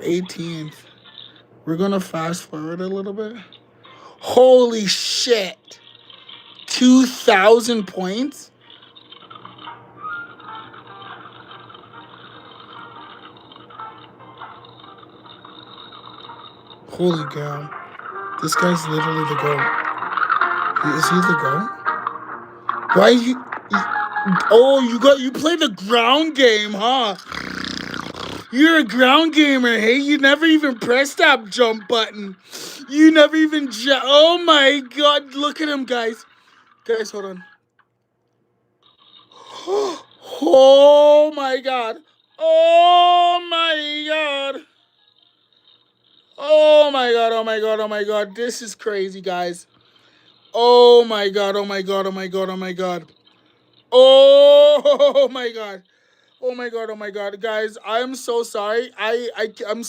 18th. We're gonna fast forward a little bit. Holy shit! 2,000 points? Holy cow. This guy's literally the GOAT. Is he the GOAT? Why you... Oh, you play the ground game, huh? You're a ground gamer, hey? You never even pressed that jump button. You never even oh my god, look at him, guys. Guys, hold on. Oh my god. Oh my god. Oh my god, oh my god, oh my god. This is crazy, guys. Oh my god, oh my god, oh my god, oh my god. Oh my god. Oh my god, oh my god. Guys, I'm so sorry. I'm